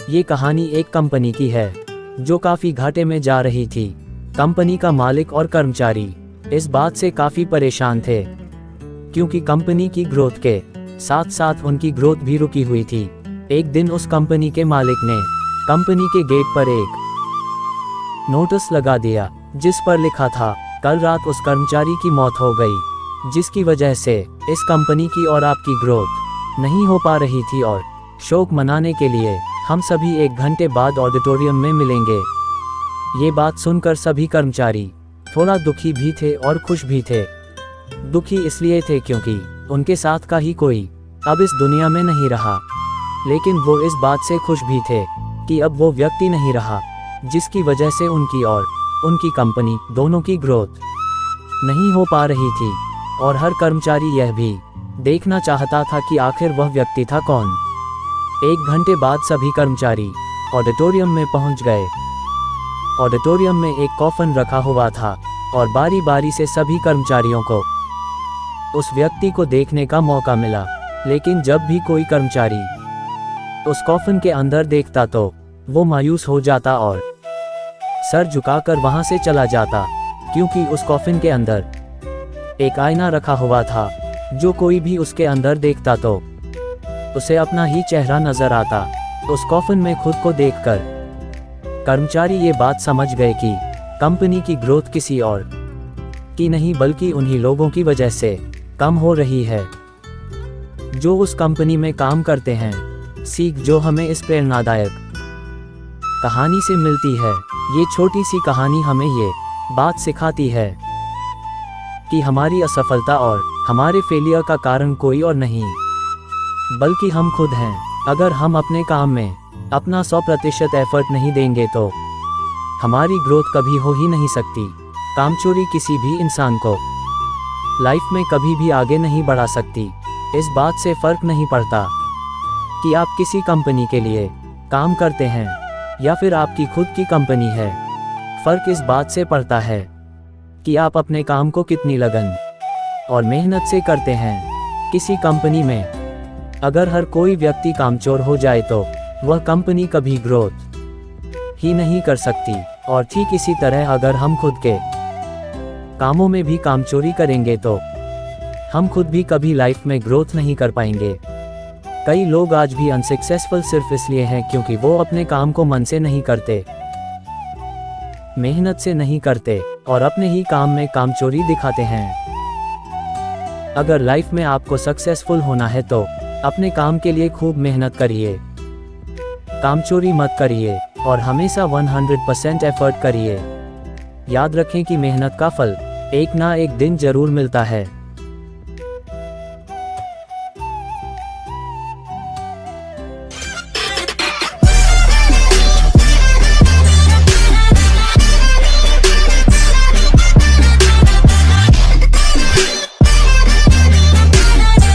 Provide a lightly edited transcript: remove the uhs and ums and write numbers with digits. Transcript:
ये कहानी एक कंपनी की है जो काफी घाटे में जा रही थी। कंपनी का मालिक और कर्मचारी इस बात से काफी परेशान थे क्योंकि कंपनी की ग्रोथ के साथ साथ उनकी ग्रोथ भी रुकी हुई थी। एक दिन उस कंपनी के मालिक ने कंपनी के गेट पर एक नोटिस लगा दिया जिस पर लिखा था, कल रात उस कर्मचारी की मौत हो गई जिसकी वजह से इस कंपनी की और आपकी ग्रोथ नहीं हो पा रही थी और शोक मनाने के लिए हम सभी 1 घंटे बाद ऑडिटोरियम में मिलेंगे। ये बात सुनकर सभी कर्मचारी थोड़ा दुखी भी थे और खुश भी थे। दुखी इसलिए थे क्योंकि उनके साथ का ही कोई अब इस दुनिया में नहीं रहा, लेकिन वो इस बात से खुश भी थे कि अब वो व्यक्ति नहीं रहा जिसकी वजह से उनकी और उनकी कंपनी दोनों की ग्रोथ नहीं हो पा रही थी। और हर कर्मचारी यह भी देखना चाहता था कि आखिर वह व्यक्ति था कौन। 1 घंटे बाद सभी कर्मचारी ऑडिटोरियम में पहुंच गए। ऑडिटोरियम में एक कॉफन रखा हुआ था और बारी बारी से सभी कर्मचारियों को उस व्यक्ति को देखने का मौका मिला। लेकिन जब भी कोई कर्मचारी उस कॉफन के अंदर देखता तो वो मायूस हो जाता और सर झुकाकर वहां से चला जाता, क्योंकि उस कॉफन के अंदर एक आईना रखा हुआ था जो कोई भी उसके अंदर देखता तो उसे अपना ही चेहरा नजर आता। उस कॉफन में खुद को देखकर कर्मचारी ये बात समझ गए कि कंपनी की ग्रोथ किसी और की नहीं बल्कि उन्हीं लोगों की वजह से कम हो रही है जो उस कंपनी में काम करते हैं। सीख जो हमें इस प्रेरणादायक कहानी से मिलती है, ये छोटी सी कहानी हमें ये बात सिखाती है कि हमारी असफलता और हमारे फेलियर का कारण कोई और नहीं बल्कि हम खुद हैं। अगर हम अपने काम में अपना 100% एफर्ट नहीं देंगे तो हमारी ग्रोथ कभी हो ही नहीं सकती। कामचोरी किसी भी इंसान को लाइफ में कभी भी आगे नहीं बढ़ा सकती। इस बात से फर्क नहीं पड़ता कि आप किसी कंपनी के लिए काम करते हैं या फिर आपकी खुद की कंपनी है। फर्क इस बात से पड़ता है कि आप अपने काम को कितनी लगन और मेहनत से करते हैं। किसी कंपनी में अगर हर कोई व्यक्ति कामचोर हो जाए तो वह कंपनी कभी ग्रोथ ही नहीं कर सकती। और ठीक इसी तरह अगर हम खुद के कामों में भी कामचोरी करेंगे तो हम खुद भी कभी लाइफ में ग्रोथ नहीं कर पाएंगे। कई लोग आज भी अनसक्सेसफुल सिर्फ इसलिए हैं क्योंकि वो अपने काम को मन से नहीं करते, मेहनत से नहीं करते और अपने ही काम में कामचोरी दिखाते हैं। अगर लाइफ में आपको सक्सेसफुल होना है तो अपने काम के लिए खूब मेहनत करिए, कामचोरी मत करिए और हमेशा 100% एफर्ट करिए। याद रखें कि मेहनत का फल एक ना एक दिन जरूर मिलता है।